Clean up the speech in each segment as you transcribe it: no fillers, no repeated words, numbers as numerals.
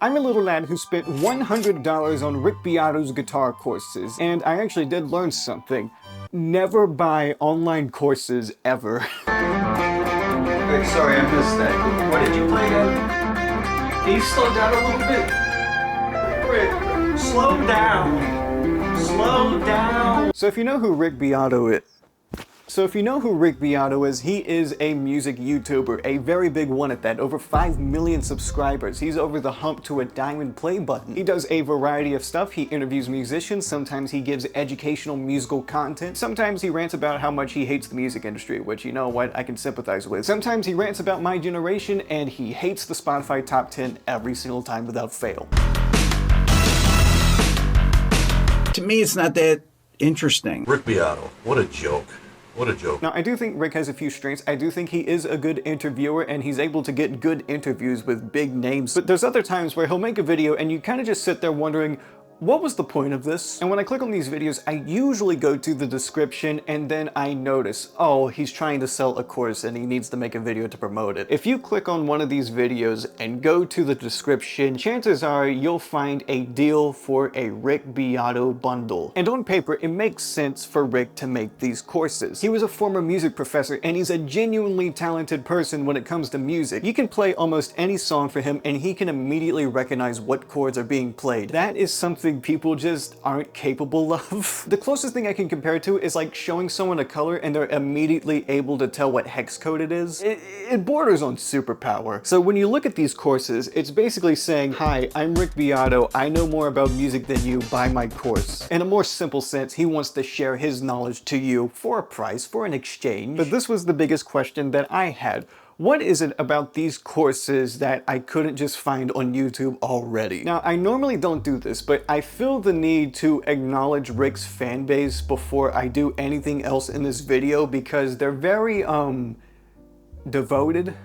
I'm a little lad who spent $100 on Rick Beato's guitar courses, and I actually did learn something. Never buy online courses ever. Hey, sorry, I missed that. What did you play again? Can you slow down a little bit? Rick, slow down. Slow down. So if you know who Rick Beato is, he is a music YouTuber, a very big one at that, over 5 million subscribers. He's over the hump to a diamond play button. He does a variety of stuff. He interviews musicians, sometimes he gives educational musical content, sometimes he rants about how much he hates the music industry, which, you know what, I can sympathize with. Sometimes he rants about my generation, and he hates the Spotify top 10 every single time without fail. To me, it's not that interesting. Rick Beato, what a joke. What a joke. Now, I do think Rick has a few strengths. I do think he is a good interviewer and he's able to get good interviews with big names. But there's other times where he'll make a video and you kind of just sit there wondering, what was the point of this? And when I click on these videos, I usually go to the description and then I notice, oh, he's trying to sell a course and he needs to make a video to promote it. If you click on one of these videos and go to the description, chances are you'll find a deal for a Rick Beato bundle. And on paper, it makes sense for Rick to make these courses. He was a former music professor and he's a genuinely talented person when it comes to music. You can play almost any song for him and he can immediately recognize what chords are being played. That is something people just aren't capable of. The closest thing I can compare it to is like showing someone a color and they're immediately able to tell what hex code it is. It borders on superpower. So when you look at these courses, it's basically saying, hi, I'm Rick Beato. I know more about music than you. Buy my course. In a more simple sense, he wants to share his knowledge to you for a price, for an exchange. But this was the biggest question that I had. What is it about these courses that I couldn't just find on YouTube already? Now, I normally don't do this, but I feel the need to acknowledge Rick's fan base before I do anything else in this video because they're very, devoted.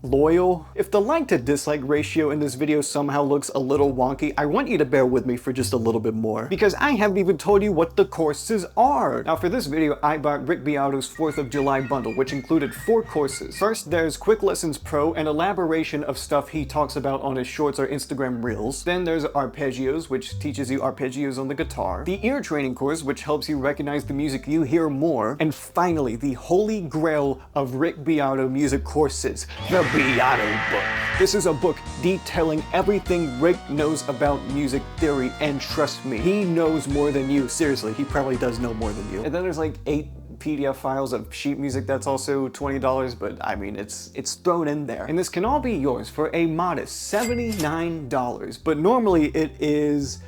Loyal. If the like to dislike ratio in this video somehow looks a little wonky, I want you to bear with me for just a little bit more because I haven't even told you what the courses are. Now for this video, I bought Rick Beato's 4th of July bundle, which included 4 courses. First, there's Quick Lessons Pro, an elaboration of stuff he talks about on his shorts or Instagram reels. Then there's Arpeggios, which teaches you arpeggios on the guitar. The ear training course, which helps you recognize the music you hear more. And finally, the holy grail of Rick Beato music courses, the Beato book. This is a book detailing everything Rick knows about music theory, and trust me, he knows more than you. Seriously, he probably does know more than you. And then there's like 8 PDF files of sheet music that's also $20, but I mean, it's thrown in there. And this can all be yours for a modest $79, but normally it is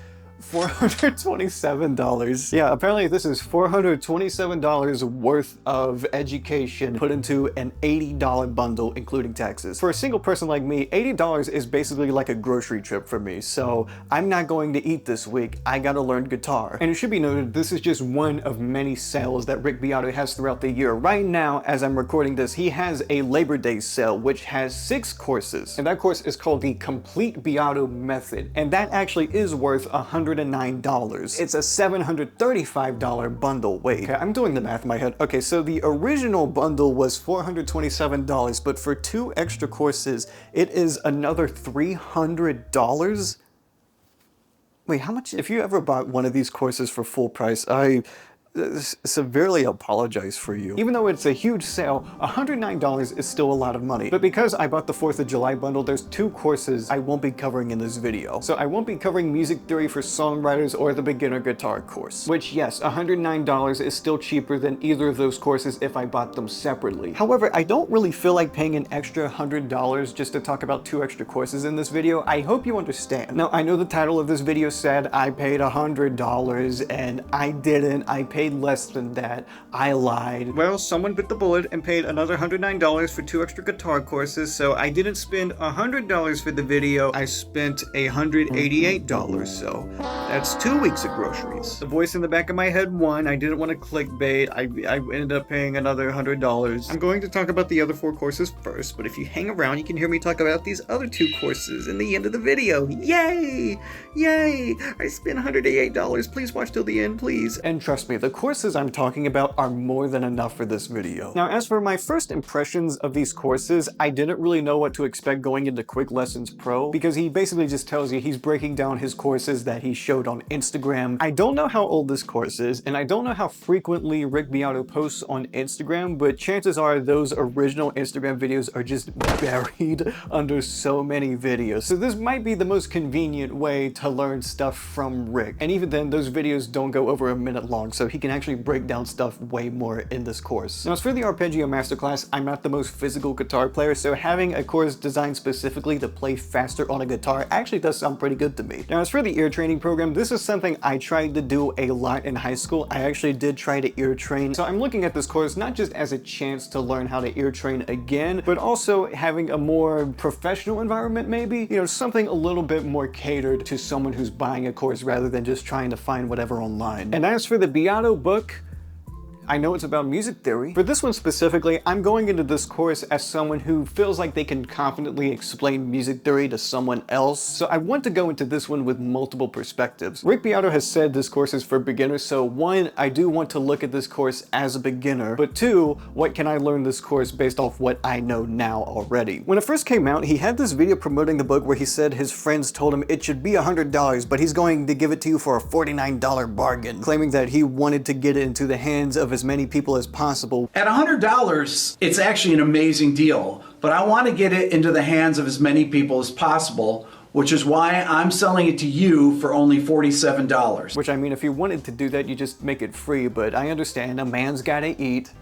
$427. Yeah, apparently this is $427 worth of education put into an $80 bundle, including taxes. For a single person like me, $80 is basically like a grocery trip for me, so I'm not going to eat this week. I gotta learn guitar. And it should be noted, this is just one of many sales that Rick Beato has throughout the year. Right now, as I'm recording this, he has a Labor Day sale, which has 6 courses. And that course is called the Complete Beato Method. And that actually is worth $109. It's a $735 bundle. Wait, okay, I'm doing the math in my head. Okay, so the original bundle was $427, but for 2 extra courses, it is another $300? Wait, how much? If you ever bought one of these courses for full price, I severely apologize for you. Even though it's a huge sale, $109 is still a lot of money. But because I bought the 4th of July bundle, there's 2 courses I won't be covering in this video. So I won't be covering music theory for songwriters or the beginner guitar course, which yes, $109 is still cheaper than either of those courses if I bought them separately. However, I don't really feel like paying an extra $100 just to talk about 2 extra courses in this video. I hope you understand. Now, I know the title of this video said I paid $100 and I didn't. I paid less than that. I lied. Well, someone bit the bullet and paid another $109 for 2 extra guitar courses, so I didn't spend $100 for the video. I spent $188, so that's 2 weeks of groceries. The voice in the back of my head won. I didn't want to clickbait. I ended up paying another $100. I'm going to talk about the other 4 courses first, but if you hang around, you can hear me talk about these other 2 courses in the end of the video. Yay! Yay! I spent $188. Please watch till the end, please. And trust me, the courses I'm talking about are more than enough for this video. Now, as for my first impressions of these courses, I didn't really know what to expect going into Quick Lessons Pro, because he basically just tells you he's breaking down his courses that he showed on Instagram. I don't know how old this course is, and I don't know how frequently Rick Beato posts on Instagram, but chances are those original Instagram videos are just buried under so many videos. So this might be the most convenient way to learn stuff from Rick. And even then, those videos don't go over a minute long, so he can actually break down stuff way more in this course. Now, as for the Arpeggio masterclass, I'm not the most physical guitar player, so having a course designed specifically to play faster on a guitar actually does sound pretty good to me. Now, as for the ear training program, this is something I tried to do a lot in high school. I actually did try to ear train, so I'm looking at this course not just as a chance to learn how to ear train again, but also having a more professional environment maybe, you know, something a little bit more catered to someone who's buying a course rather than just trying to find whatever online. And as for the Beato book, I know it's about music theory. For this one specifically, I'm going into this course as someone who feels like they can confidently explain music theory to someone else, so I want to go into this one with multiple perspectives. Rick Beato has said this course is for beginners, so one, I do want to look at this course as a beginner, but two, what can I learn this course based off what I know now already? When it first came out, he had this video promoting the book where he said his friends told him it should be $100, but he's going to give it to you for a $49 bargain, claiming that he wanted to get it into the hands of as many people as possible. At $100, it's actually an amazing deal, but I want to get it into the hands of as many people as possible, which is why I'm selling it to you for only $47. Which, I mean, if you wanted to do that, you just make it free, but I understand a man's gotta eat.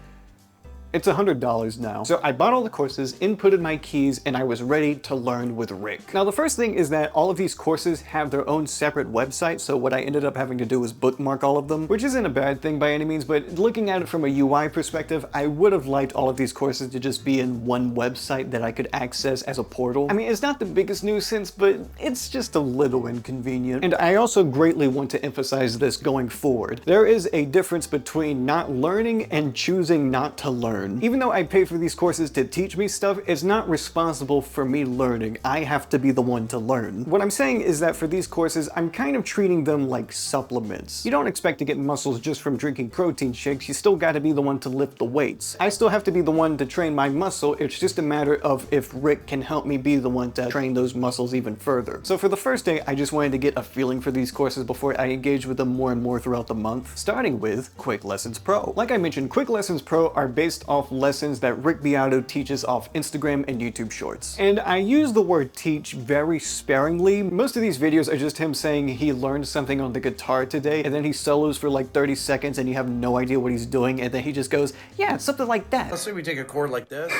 It's $100 now. So I bought all the courses, inputted my keys, and I was ready to learn with Rick. Now the first thing is that all of these courses have their own separate website, so what I ended up having to do was bookmark all of them, which isn't a bad thing by any means, but looking at it from a UI perspective, I would have liked all of these courses to just be in one website that I could access as a portal. I mean, it's not the biggest nuisance, but it's just a little inconvenient. And I also greatly want to emphasize this going forward. There is a difference between not learning and choosing not to learn. Even though I pay for these courses to teach me stuff, it's not responsible for me learning. I have to be the one to learn. What I'm saying is that for these courses, I'm kind of treating them like supplements. You don't expect to get muscles just from drinking protein shakes. You still gotta be the one to lift the weights. I still have to be the one to train my muscle. It's just a matter of if Rick can help me be the one to train those muscles even further. So for the first day, I just wanted to get a feeling for these courses before I engage with them more and more throughout the month, starting with Quick Lessons Pro. Like I mentioned, Quick Lessons Pro are based off lessons that Rick Beato teaches off Instagram and YouTube Shorts. And I use the word teach very sparingly. Most of these videos are just him saying he learned something on the guitar today, and then he solos for like 30 seconds and you have no idea what he's doing, and then he just goes, yeah, it's something like that. Let's say we take a chord like this.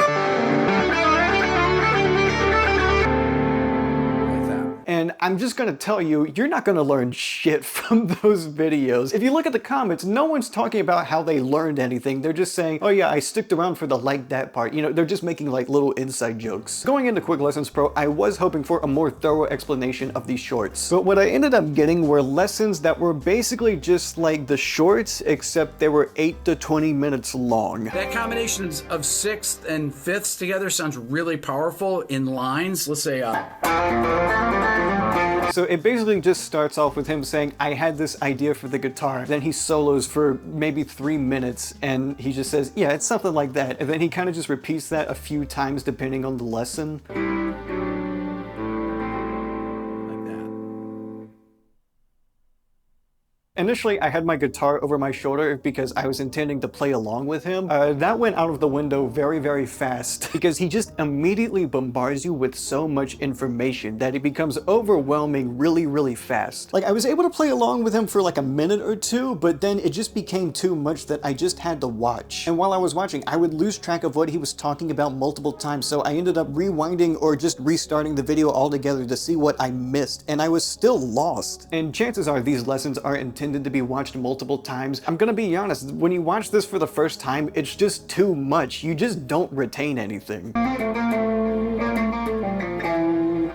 And I'm just gonna tell you, you're not gonna learn shit from those videos. If you look at the comments, no one's talking about how they learned anything. They're just saying, oh yeah, I sticked around for the like that part. You know, they're just making like little inside jokes. Going into Quick Lessons Pro, I was hoping for a more thorough explanation of these shorts. But what I ended up getting were lessons that were basically just like the shorts, except they were 8 to 20 minutes long. That combination of sixths and fifths together sounds really powerful in lines. Let's say, So it basically just starts off with him saying, I had this idea for the guitar. Then he solos for maybe 3 minutes and he just says, yeah, it's something like that. And then he kind of just repeats that a few times depending on the lesson. Initially, I had my guitar over my shoulder because I was intending to play along with him. That went out of the window very, very fast because he just immediately bombards you with so much information that it becomes overwhelming really, really fast. Like, I was able to play along with him for like a minute or two, but then it just became too much that I just had to watch. And while I was watching, I would lose track of what he was talking about multiple times, so I ended up rewinding or just restarting the video altogether to see what I missed, and I was still lost. And chances are these lessons are intended to be watched multiple times. I'm gonna be honest, when you watch this for the first time, it's just too much. You just don't retain anything.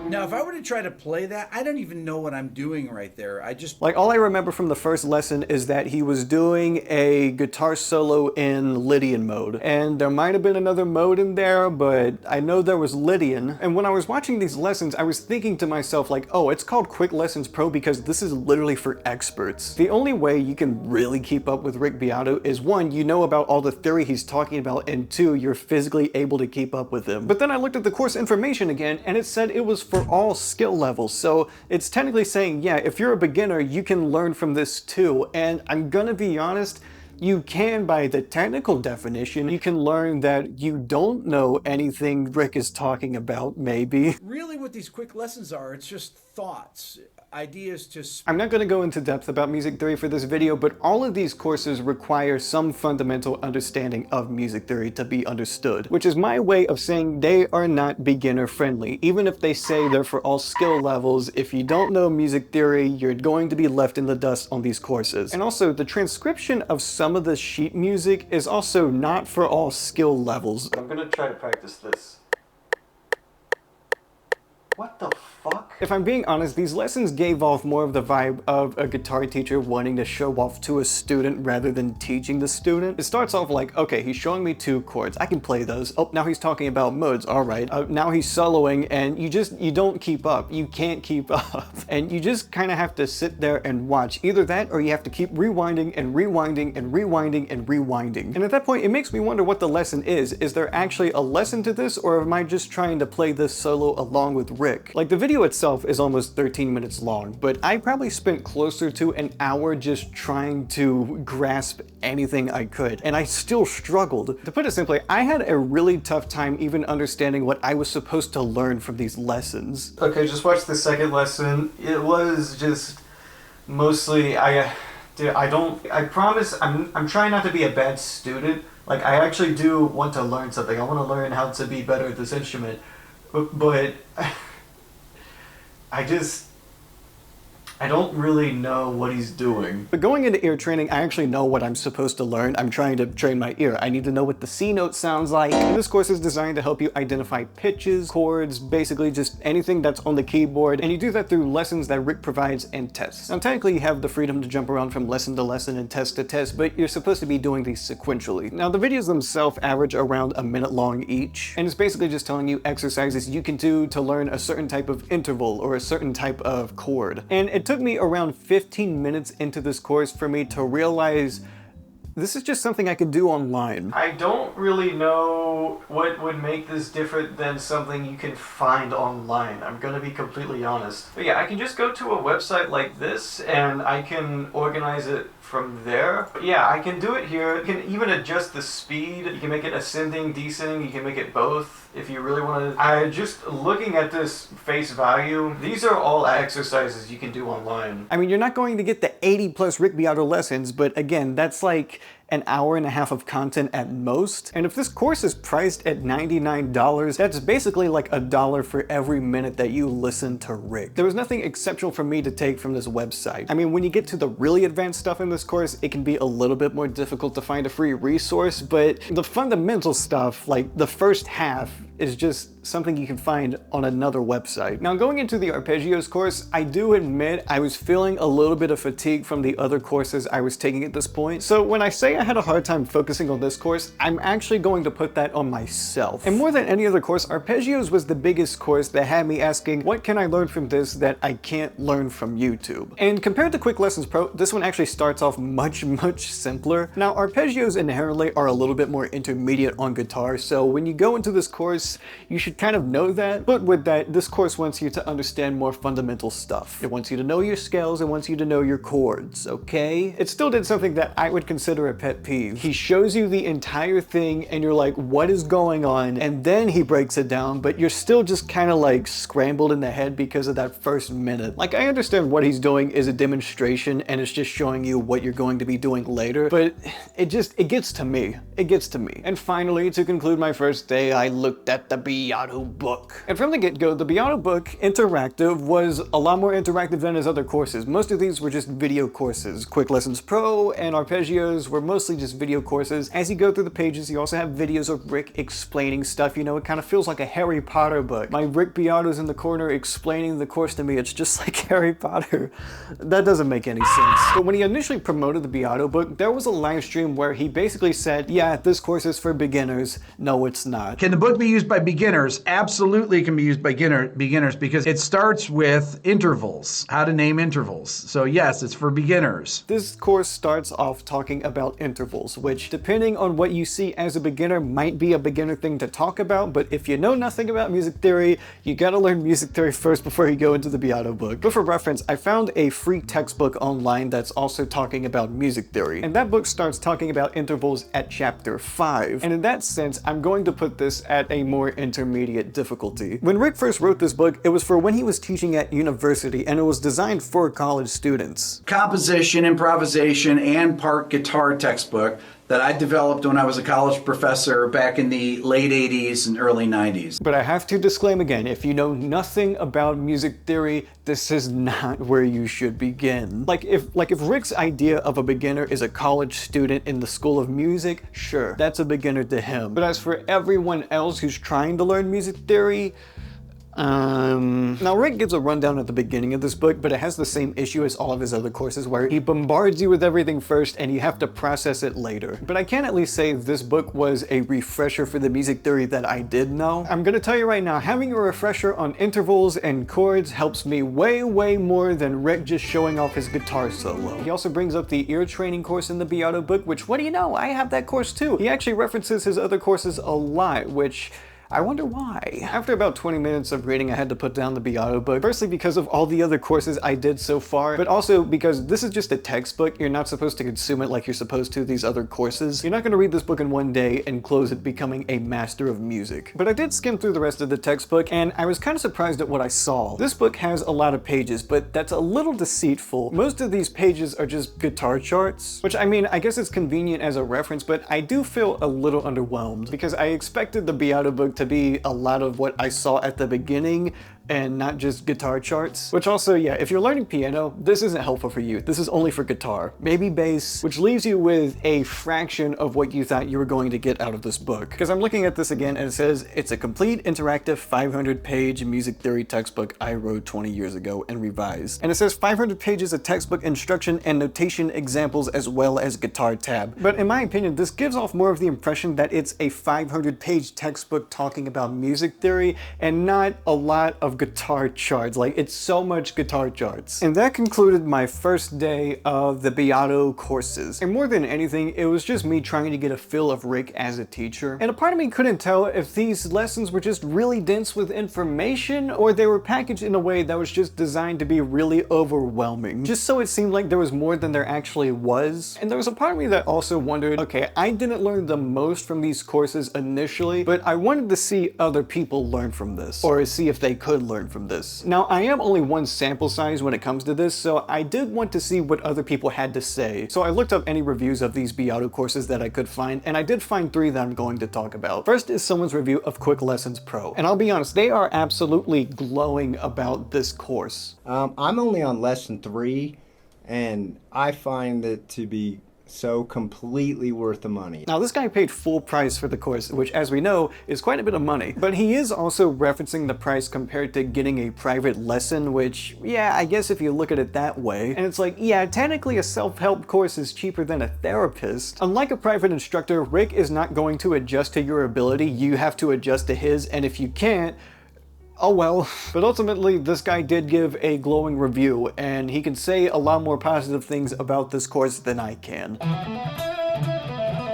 Now Now, if I were to try to play that, I don't even know what I'm doing right there. Like, all I remember from the first lesson is that he was doing a guitar solo in Lydian mode. And there might have been another mode in there, but I know there was Lydian. And when I was watching these lessons, I was thinking to myself like, oh, it's called Quick Lessons Pro because this is literally for experts. The only way you can really keep up with Rick Beato is one, you know about all the theory he's talking about, and two, you're physically able to keep up with him. But then I looked at the course information again, and it said it was for all skill levels. So it's technically saying, yeah, if you're a beginner, you can learn from this too. And I'm gonna be honest, you can, by the technical definition, you can learn that you don't know anything Rick is talking about, maybe. Really what these quick lessons are, it's just thoughts, ideas to... I'm not going to go into depth about music theory for this video, but all of these courses require some fundamental understanding of music theory to be understood, which is my way of saying they are not beginner friendly. Even if they say they're for all skill levels, if you don't know music theory, you're going to be left in the dust on these courses. And also, the transcription of some of the sheet music is also not for all skill levels. I'm gonna try to practice this. What the fuck? If I'm being honest, these lessons gave off more of the vibe of a guitar teacher wanting to show off to a student rather than teaching the student. It starts off like, okay, he's showing me 2 chords. I can play those. Oh, now he's talking about modes. All right. Now he's soloing, and you don't keep up. You can't keep up. And you just kind of have to sit there and watch. Either that, or you have to keep rewinding and rewinding and rewinding and rewinding. And at that point, it makes me wonder what the lesson is. Is there actually a lesson to this, or am I just trying to play this solo along with Rick? Like, the video itself is almost 13 minutes long, but I probably spent closer to an hour just trying to grasp anything I could, and I still struggled. To put it simply, I had a really tough time even understanding what I was supposed to learn from these lessons. Okay, just watch the second lesson. It was just mostly, I promise I'm trying not to be a bad student. Like, I actually do want to learn something. I want to learn how to be better at this instrument, but I don't really know what he's doing. But going into ear training, I actually know what I'm supposed to learn. I'm trying to train my ear. I need to know what the C note sounds like. And this course is designed to help you identify pitches, chords, basically just anything that's on the keyboard. And you do that through lessons that Rick provides and tests. Now, technically, you have the freedom to jump around from lesson to lesson and test to test, but you're supposed to be doing these sequentially. Now, the videos themselves average around a minute long each. And it's basically just telling you exercises you can do to learn a certain type of interval or a certain type of chord. And it took me around 15 minutes into this course for me to realize this is just something I could do online. I don't really know what would make this different than something you can find online. I'm gonna be completely honest. But yeah, I can just go to a website like this and I can organize it from there. But yeah, I can do it here. You can even adjust the speed. You can make it ascending, descending. You can make it both if you really want to. Just looking at this face value, these are all exercises you can do online. I mean, you're not going to get the 80+ Rick Beato lessons, but again, that's like an hour and a half of content at most. And if this course is priced at $99, that's basically like $1 for every minute that you listen to Rick. There was nothing exceptional for me to take from this website. I mean, when you get to the really advanced stuff in this course, it can be a little bit more difficult to find a free resource, but the fundamental stuff, like the first half, is just something you can find on another website. Now, going into the Arpeggios course, I do admit I was feeling a little bit of fatigue from the other courses I was taking at this point. So when I say I had a hard time focusing on this course, I'm actually going to put that on myself. And more than any other course, Arpeggios was the biggest course that had me asking, what can I learn from this that I can't learn from YouTube? And compared to Quick Lessons Pro, this one actually starts off much simpler. Now, Arpeggios inherently are a little bit more intermediate on guitar, so when you go into this course, you should kind of know that. But with that, this course wants you to understand more fundamental stuff. It wants you to know your scales, it wants you to know your chords, okay? It still did something that I would consider a pet peeve. He shows you the entire thing and you're like, what is going on? And then he breaks it down, but you're still just kind of like scrambled in the head because of that first minute. Like, I understand what he's doing is a demonstration and it's just showing you what you're going to be doing later, but it gets to me. It gets to me. And finally, to conclude my first day, I looked at at the Beato book. And from the get-go, the Beato book interactive was a lot more interactive than his other courses. Most of these were just video courses. Quick Lessons Pro and Arpeggios were mostly just video courses. As you go through the pages, you also have videos of Rick explaining stuff. You know, it kind of feels like a Harry Potter book. My Rick Beato's in the corner explaining the course to me. It's just like Harry Potter. That doesn't make any sense. But when he initially promoted the Beato book, there was a live stream where he basically said, yeah, this course is for beginners. No, it's not. Can the book be used by beginners? Absolutely can be used by beginners because it starts with intervals, how to name intervals. So yes, it's for beginners. This course starts off talking about intervals, which depending on what you see as a beginner might be a beginner thing to talk about, but if you know nothing about music theory, you gotta learn music theory first before you go into the Beato book. But for reference, I found a free textbook online that's also talking about music theory, and that book starts talking about intervals at chapter 5. And in that sense, I'm going to put this at a more intermediate difficulty. When Rick first wrote this book, it was for when he was teaching at university, and it was designed for college students. Composition, improvisation, and part guitar textbook that I developed when I was a college professor back in the late 80s and early 90s. But I have to disclaim again, if you know nothing about music theory, this is not where you should begin. Like if Rick's idea of a beginner is a college student in the School of Music, sure, that's a beginner to him. But as for everyone else who's trying to learn music theory, now Rick gives a rundown at the beginning of this book, but it has the same issue as all of his other courses where he bombards you with everything first and you have to process it later. But I can at least say this book was a refresher for the music theory that I did know. I'm gonna tell you right now, having a refresher on intervals and chords helps me way, way more than Rick just showing off his guitar solo. He also brings up the ear training course in the Beato book, which, what do you know, I have that course too. He actually references his other courses a lot, which I wonder why. After about 20 minutes of reading, I had to put down the Beato book, firstly because of all the other courses I did so far, but also because this is just a textbook. You're not supposed to consume it like you're supposed to these other courses. You're not going to read this book in one day and close it becoming a master of music. But I did skim through the rest of the textbook, and I was kind of surprised at what I saw. This book has a lot of pages, but that's a little deceitful. Most of these pages are just guitar charts, which, I mean, I guess it's convenient as a reference, but I do feel a little underwhelmed because I expected the Beato book to be a lot of what I saw at the beginning and not just guitar charts. Which also, yeah, if you're learning piano, this isn't helpful for you. This is only for guitar, maybe bass, which leaves you with a fraction of what you thought you were going to get out of this book. Because I'm looking at this again and it says, it's a complete interactive 500-page music theory textbook I wrote 20 years ago and revised. And it says 500 pages of textbook instruction and notation examples as well as guitar tab. But in my opinion, this gives off more of the impression that it's a 500-page textbook talking about music theory and not a lot of guitar charts. Like, it's so much guitar charts. And that concluded my first day of the Beato courses. And more than anything, it was just me trying to get a feel of Rick as a teacher. And a part of me couldn't tell if these lessons were just really dense with information or they were packaged in a way that was just designed to be really overwhelming. Just so it seemed like there was more than there actually was. And there was a part of me that also wondered, okay, I didn't learn the most from these courses initially, but I wanted to see other people learn from this, or see if they could learn from this. Now, I am only one sample size when it comes to this, so I did want to see what other people had to say. So I looked up any reviews of these Beato courses that I could find, and I did find 3 that I'm going to talk about. First is someone's review of Quick Lessons Pro. And I'll be honest, they are absolutely glowing about this course. I'm only on lesson 3, and I find it to be so completely worth the money. Now, this guy paid full price for the course, which, as we know, is quite a bit of money. But he is also referencing the price compared to getting a private lesson, which, yeah, I guess if you look at it that way. And it's like, yeah, technically a self-help course is cheaper than a therapist. Unlike a private instructor, Rick is not going to adjust to your ability. You have to adjust to his, and if you can't, oh well. But ultimately, this guy did give a glowing review, and he can say a lot more positive things about this course than I can.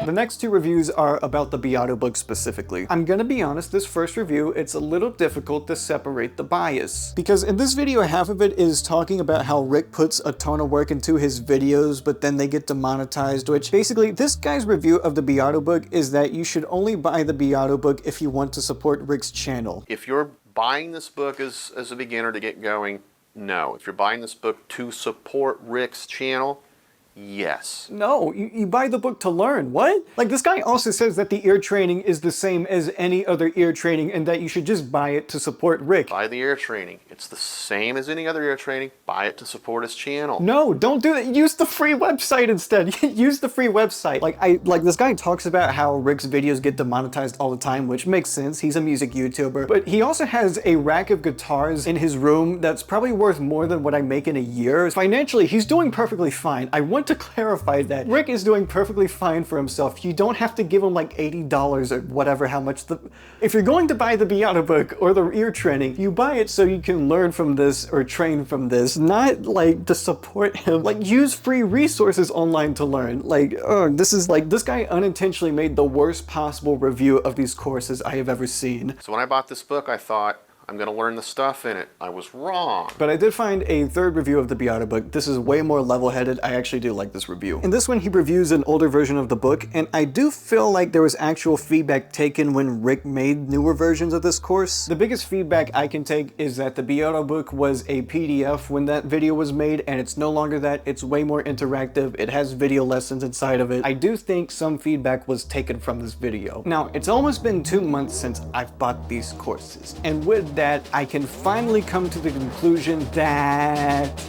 The next 2 reviews are about the Beato book specifically. I'm gonna be honest, this first review, it's a little difficult to separate the bias. Because in this video, half of it is talking about how Rick puts a ton of work into his videos, but then they get demonetized, which basically, this guy's review of the Beato book is that you should only buy the Beato book if you want to support Rick's channel. If you're buying this book as a beginner to get going, no. If you're buying this book to support Rick's channel, Yes. No, you buy the book to learn. What? Like, this guy also says that the ear training is the same as any other ear training and that you should just buy it to support Rick. Buy the ear training. It's the same as any other ear training. Buy it to support his channel. No, don't do that. Use the free website instead. Use the free website. Like this guy talks about how Rick's videos get demonetized all the time, which makes sense. He's a music YouTuber. But he also has a rack of guitars in his room that's probably worth more than what I make in a year. Financially, he's doing perfectly fine. I want to clarify that. Rick is doing perfectly fine for himself. You don't have to give him like $80 or whatever, how much the... If you're going to buy the Beato book or the ear training, you buy it so you can learn from this or train from this, not like to support him. Like, use free resources online to learn. Like, this guy unintentionally made the worst possible review of these courses I have ever seen. So when I bought this book, I thought, I'm going to learn the stuff in it. I was wrong. But I did find a third review of the Beato book. This is way more level-headed. I actually do like this review. In this one, he reviews an older version of the book, and I do feel like there was actual feedback taken when Rick made newer versions of this course. The biggest feedback I can take is that the Beato book was a PDF when that video was made, and it's no longer that. It's way more interactive. It has video lessons inside of it. I do think some feedback was taken from this video. Now, it's almost been 2 months since I've bought these courses, and with that, I can finally come to the conclusion that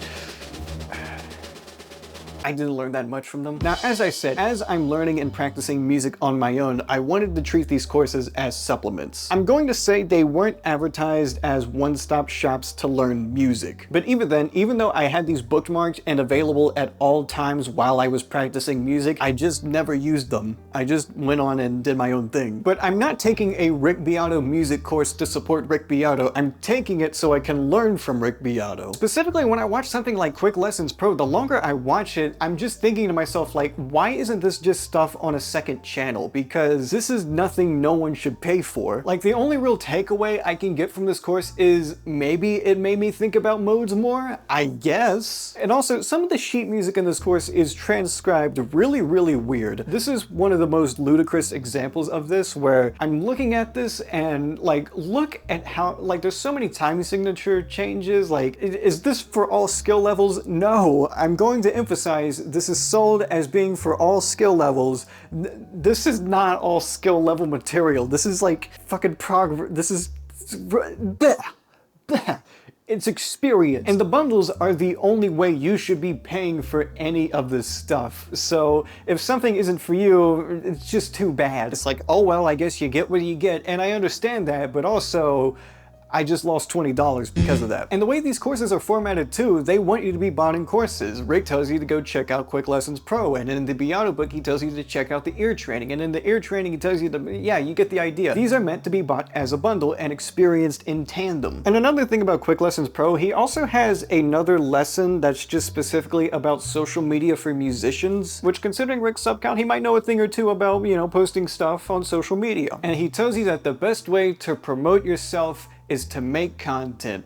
I didn't learn that much from them. Now, as I said, as I'm learning and practicing music on my own, I wanted to treat these courses as supplements. I'm going to say they weren't advertised as one-stop shops to learn music. But even then, even though I had these bookmarked and available at all times while I was practicing music, I just never used them. I just went on and did my own thing. But I'm not taking a Rick Beato music course to support Rick Beato. I'm taking it so I can learn from Rick Beato. Specifically, when I watch something like Quick Lessons Pro, the longer I watch it, I'm just thinking to myself, like, why isn't this just stuff on a second channel? Because this is nothing no one should pay for. Like, the only real takeaway I can get from this course is maybe it made me think about modes more, I guess. And also, some of the sheet music in this course is transcribed really, really weird. This is one of the most ludicrous examples of this, where I'm looking at this and, like, look at how, like, there's so many time signature changes. Like, is this for all skill levels? No, I'm going to emphasize this is sold as being for all skill levels. This is not all skill level material. This is like fucking this is bleh, bleh. It's experience. And the bundles are the only way you should be paying for any of this stuff. So if something isn't for you, it's just too bad. It's like, oh well, I guess you get what you get. And I understand that, but also, I just lost $20 because of that. And the way these courses are formatted too, they want you to be buying courses. Rick tells you to go check out Quick Lessons Pro, and in the Beato book he tells you to check out the ear training, and in the ear training he tells you to, yeah, you get the idea. These are meant to be bought as a bundle and experienced in tandem. And another thing about Quick Lessons Pro, he also has another lesson that's just specifically about social media for musicians, which considering Rick's sub count, he might know a thing or two about, you know, posting stuff on social media. And he tells you that the best way to promote yourself is to make content.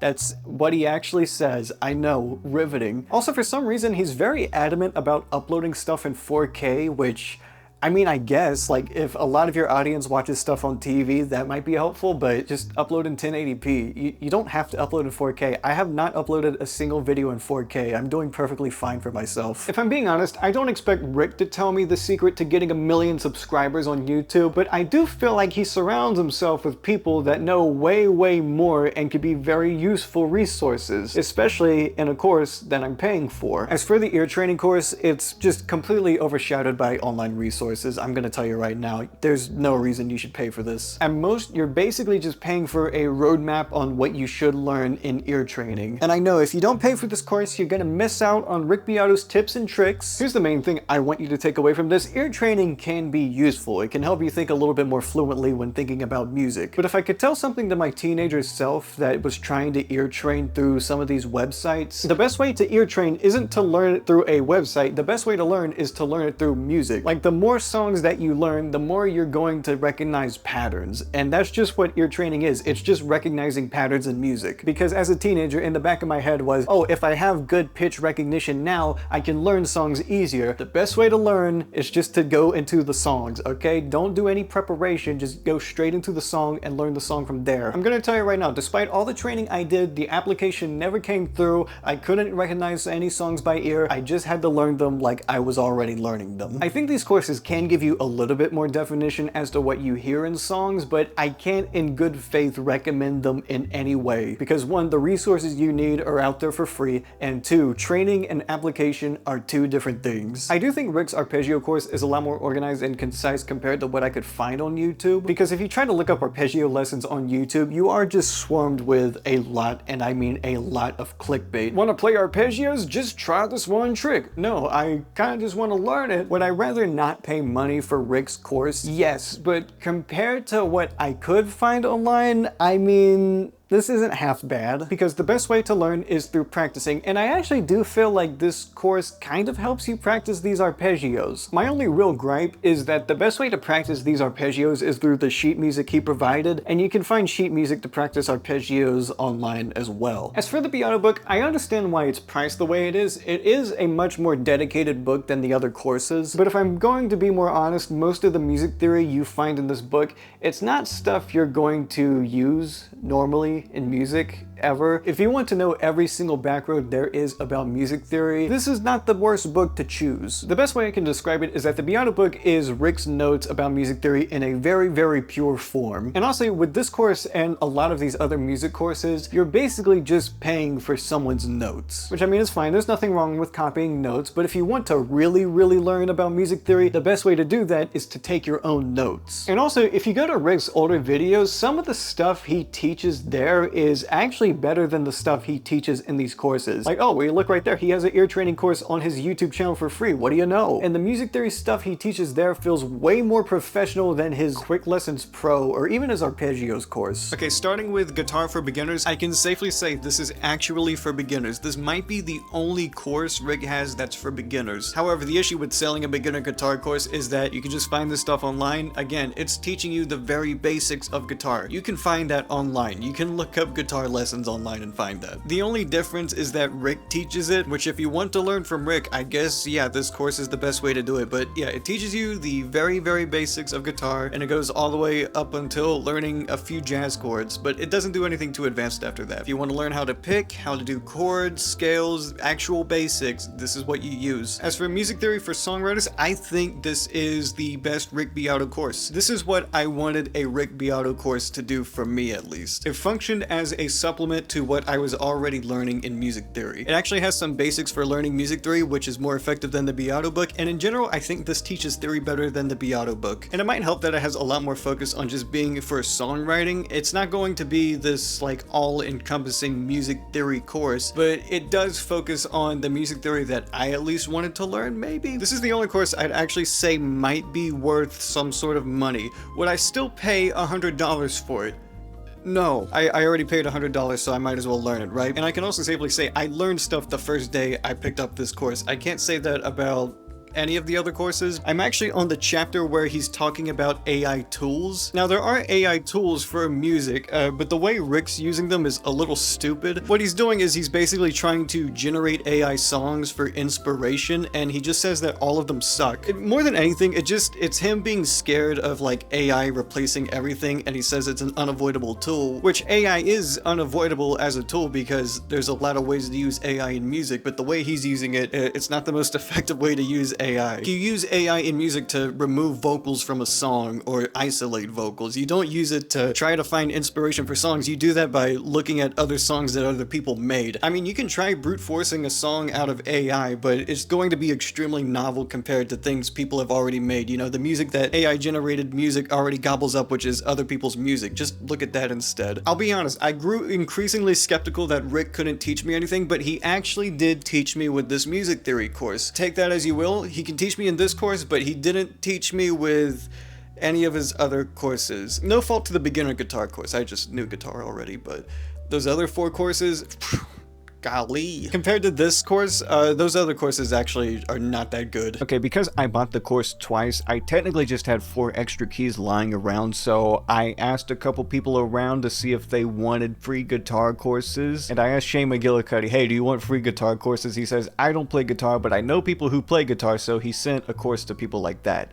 That's what he actually says. I know, riveting. Also, for some reason, he's very adamant about uploading stuff in 4K, which, I mean, I guess, like, if a lot of your audience watches stuff on TV, that might be helpful, but just upload in 1080p. You don't have to upload in 4K. I have not uploaded a single video in 4K. I'm doing perfectly fine for myself. If I'm being honest, I don't expect Rick to tell me the secret to getting 1 million subscribers on YouTube, but I do feel like he surrounds himself with people that know way, way more and could be very useful resources, especially in a course that I'm paying for. As for the ear training course, it's just completely overshadowed by online resources. I'm gonna tell you right now, there's no reason you should pay for this. At most, you're basically just paying for a roadmap on what you should learn in ear training. And I know if you don't pay for this course, you're gonna miss out on Rick Beato's tips and tricks. Here's the main thing I want you to take away from this. Ear training can be useful. It can help you think a little bit more fluently when thinking about music. But if I could tell something to my teenager self that was trying to ear train through some of these websites, the best way to ear train isn't to learn it through a website. The best way to learn is to learn it through music. Like, the more more songs that you learn, the more you're going to recognize patterns. And that's just what ear training is. It's just recognizing patterns in music. Because as a teenager, in the back of my head was, oh, if I have good pitch recognition now, I can learn songs easier. The best way to learn is just to go into the songs, okay? Don't do any preparation, just go straight into the song and learn the song from there. I'm gonna tell you right now, despite all the training I did, the application never came through. I couldn't recognize any songs by ear. I just had to learn them like I was already learning them. I think these courses can give you a little bit more definition as to what you hear in songs, but I can't in good faith recommend them in any way. Because one, the resources you need are out there for free, and two, training and application are two different things. I do think Rick's Arpeggio course is a lot more organized and concise compared to what I could find on YouTube, because if you try to look up arpeggio lessons on YouTube, you are just swarmed with a lot, and I mean a lot of clickbait. Want to play arpeggios? Just try this one trick. No, I kind of just want to learn it. Would I rather not pay money for Rick's course? Yes, but compared to what I could find online, I mean, this isn't half bad, because the best way to learn is through practicing, and I actually do feel like this course kind of helps you practice these arpeggios. My only real gripe is that the best way to practice these arpeggios is through the sheet music he provided, and you can find sheet music to practice arpeggios online as well. As for the Beato book, I understand why it's priced the way it is. It is a much more dedicated book than the other courses, but if I'm going to be more honest, most of the music theory you find in this book, it's not stuff you're going to use normally in music ever. If you want to know every single backroad there is about music theory, this is not the worst book to choose. The best way I can describe it is that the Beato book is Rick's notes about music theory in a very, very pure form. And also with this course and a lot of these other music courses, you're basically just paying for someone's notes. Which I mean is fine, there's nothing wrong with copying notes, but if you want to really, really learn about music theory, the best way to do that is to take your own notes. And also, if you go to Rick's older videos, some of the stuff he teaches there is actually better than the stuff he teaches in these courses. Like, oh, well, you look right there, he has an ear training course on his YouTube channel for free. What do you know? And the music theory stuff he teaches there feels way more professional than his Quick Lessons Pro or even his Arpeggios course. Okay, starting with Guitar for Beginners, I can safely say this is actually for beginners. This might be the only course Rick has that's for beginners. However, the issue with selling a beginner guitar course is that you can just find this stuff online. Again, it's teaching you the very basics of guitar. You can find that online. You can look up guitar lessons online and find that. The only difference is that Rick teaches it, which if you want to learn from Rick, I guess, yeah, this course is the best way to do it. But yeah, it teaches you the very, very basics of guitar, and it goes all the way up until learning a few jazz chords, but it doesn't do anything too advanced after that. If you want to learn how to pick, how to do chords, scales, actual basics, this is what you use. As for music theory for songwriters, I think this is the best Rick Beato course. This is what I wanted a Rick Beato course to do for me, at least. It functioned as a supplement to what I was already learning in music theory. It actually has some basics for learning music theory, which is more effective than the Beato book, and in general, I think this teaches theory better than the Beato book. And it might help that it has a lot more focus on just being for songwriting. It's not going to be this like all-encompassing music theory course, but it does focus on the music theory that I at least wanted to learn, maybe. This is the only course I'd actually say might be worth some sort of money. Would I still pay $100 for it? No, I already paid $100, so I might as well learn it, right? And I can also safely say I learned stuff the first day I picked up this course. I can't say that about any of the other courses. I'm actually on the chapter where he's talking about AI tools. Now, there are AI tools for music, but the way Rick's using them is a little stupid. What he's doing is he's basically trying to generate AI songs for inspiration, and he just says that all of them suck. More than anything, it's him being scared of like AI replacing everything, and he says it's an unavoidable tool, which AI is unavoidable as a tool because there's a lot of ways to use AI in music, but the way he's using it, it's not the most effective way to use AI. You use AI in music to remove vocals from a song or isolate vocals. You don't use it to try to find inspiration for songs. You do that by looking at other songs that other people made. I mean, you can try brute forcing a song out of AI, but it's going to be extremely novel compared to things people have already made. You know, the music that AI generated music already gobbles up, which is other people's music. Just look at that instead. I'll be honest, I grew increasingly skeptical that Rick couldn't teach me anything, but he actually did teach me with this music theory course. Take that as you will. He can teach me in this course, but he didn't teach me with any of his other courses. No fault to the beginner guitar course, I just knew guitar already, but those other 4 courses, Golly. Compared to this course, those other courses actually are not that good. Okay, because I bought the course twice, I technically just had 4 extra keys lying around, so I asked a couple people around to see if they wanted free guitar courses, and I asked Shane McGillicuddy, hey, do you want free guitar courses? He says, I don't play guitar, but I know people who play guitar, so he sent a course to people like that.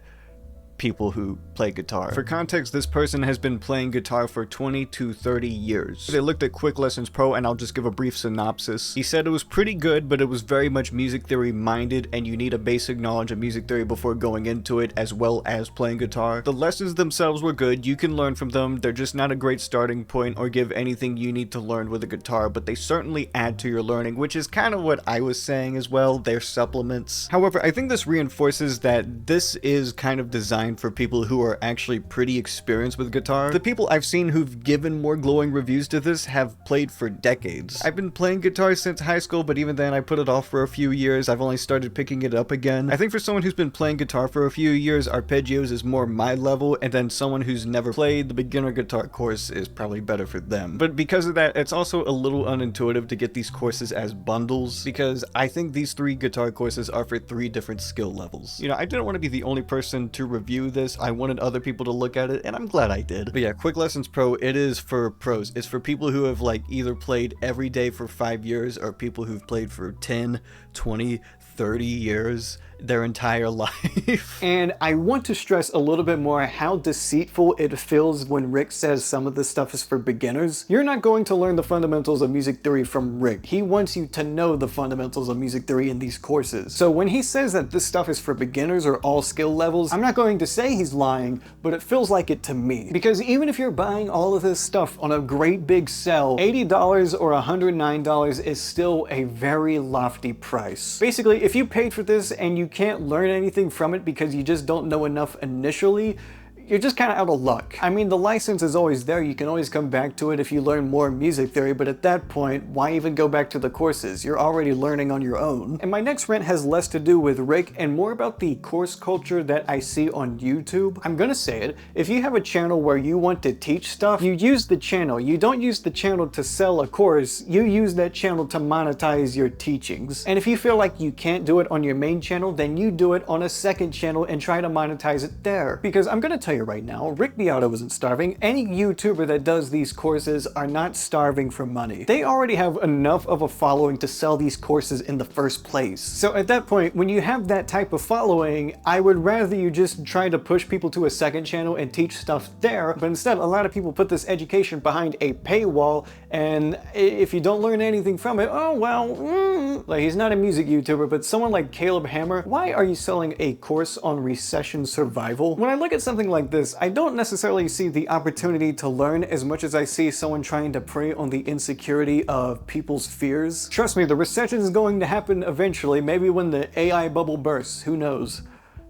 People who play guitar. For context, this person has been playing guitar for 20 to 30 years. They looked at Quick Lessons Pro, and I'll just give a brief synopsis. He said it was pretty good, but it was very much music theory minded, and you need a basic knowledge of music theory before going into it, as well as playing guitar. The lessons themselves were good, you can learn from them, they're just not a great starting point or give anything you need to learn with a guitar, but they certainly add to your learning, which is kind of what I was saying as well, they're supplements. However, I think this reinforces that this is kind of designed for people who are actually pretty experienced with guitar. The people I've seen who've given more glowing reviews to this have played for decades. I've been playing guitar since high school, but even then I put it off for a few years. I've only started picking it up again. I think for someone who's been playing guitar for a few years, arpeggios is more my level, and then someone who's never played, the beginner guitar course is probably better for them. But because of that, it's also a little unintuitive to get these courses as bundles, because I think these 3 guitar courses are for 3 different skill levels. You know, I didn't want to be the only person to review this. I wanted other people to look at it, and I'm glad I did. But yeah, Quick Lessons Pro, it is for pros. It's for people who have like either played every day for 5 years or people who've played for 10, 20, 30 years, their entire life. And I want to stress a little bit more how deceitful it feels when Rick says some of this stuff is for beginners. You're not going to learn the fundamentals of music theory from Rick. He wants you to know the fundamentals of music theory in these courses. So when he says that this stuff is for beginners or all skill levels, I'm not going to say he's lying, but it feels like it to me. Because even if you're buying all of this stuff on a great big sale, $80 or $109 is still a very lofty price. Basically, if you paid for this and you can't learn anything from it because you just don't know enough initially, you're just kind of out of luck. I mean, the license is always there. You can always come back to it if you learn more music theory, but at that point, why even go back to the courses? You're already learning on your own. And my next rant has less to do with Rick and more about the course culture that I see on YouTube. I'm gonna say it. If you have a channel where you want to teach stuff, you use the channel. You don't use the channel to sell a course. You use that channel to monetize your teachings. And if you feel like you can't do it on your main channel, then you do it on a second channel and try to monetize it there. Because I'm gonna tell you right now, Rick Beato isn't starving. Any YouTuber that does these courses are not starving for money. They already have enough of a following to sell these courses in the first place. So at that point, when you have that type of following, I would rather you just try to push people to a second channel and teach stuff there, but instead a lot of people put this education behind a paywall, and if you don't learn anything from it, oh well, like he's not a music YouTuber, but someone like Caleb Hammer, why are you selling a course on recession survival? When I look at something like this, I don't necessarily see the opportunity to learn as much as I see someone trying to prey on the insecurity of people's fears. Trust me, the recession is going to happen eventually, maybe when the AI bubble bursts, who knows?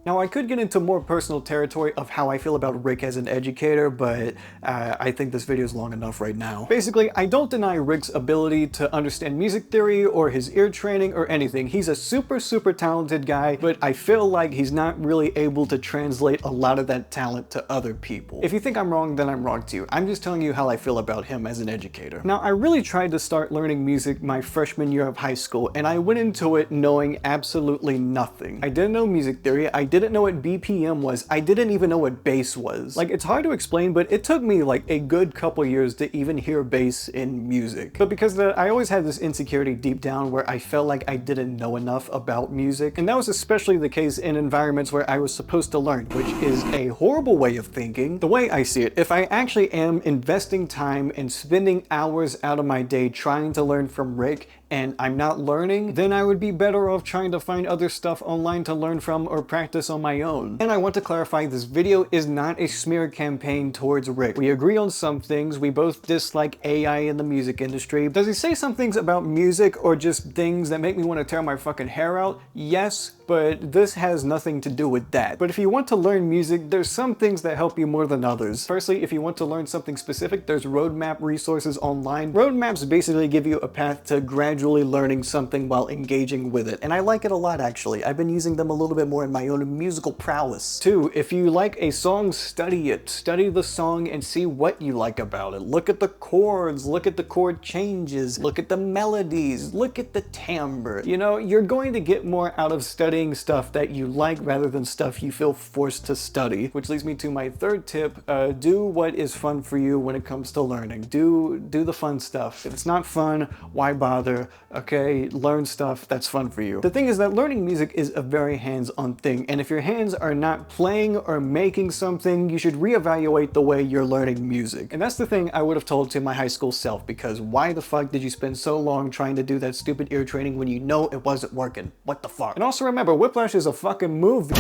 Now, I could get into more personal territory of how I feel about Rick as an educator, but I think this video is long enough right now. Basically, I don't deny Rick's ability to understand music theory or his ear training or anything. He's a super talented guy, but I feel like he's not really able to translate a lot of that talent to other people. If you think I'm wrong, then I'm wrong too. I'm just telling you how I feel about him as an educator. Now, I really tried to start learning music my freshman year of high school, and I went into it knowing absolutely nothing. I didn't know music theory. I didn't know what BPM was. I didn't even know what bass was. Like, it's hard to explain, but it took me like a good couple years to even hear bass in music. But because I always had this insecurity deep down where I felt like I didn't know enough about music, and that was especially the case in environments where I was supposed to learn, which is a horrible way of thinking. The way I see it, if I actually am investing time and spending hours out of my day trying to learn from Rick, and I'm not learning, then I would be better off trying to find other stuff online to learn from or practice on my own. And I want to clarify, this video is not a smear campaign towards Rick. We agree on some things. We both dislike AI in the music industry. Does he say some things about music or just things that make me want to tear my fucking hair out? Yes, but this has nothing to do with that. But if you want to learn music, there's some things that help you more than others. Firstly, if you want to learn something specific, there's roadmap resources online. Roadmaps basically give you a path to gradually individually learning something while engaging with it. And I like it a lot, actually. I've been using them a little bit more in my own musical prowess. 2, if you like a song, study it. Study the song and see what you like about it. Look at the chords, look at the chord changes, look at the melodies, look at the timbre. You know, you're going to get more out of studying stuff that you like rather than stuff you feel forced to study. Which leads me to my third tip, do what is fun for you when it comes to learning. Do the fun stuff. If it's not fun, why bother? Okay, learn stuff that's fun for you. The thing is that learning music is a very hands-on thing, and if your hands are not playing or making something, you should reevaluate the way you're learning music. And that's the thing I would have told to my high school self, because why the fuck did you spend so long trying to do that stupid ear training when you know it wasn't working? What the fuck? And also remember, Whiplash is a fucking movie.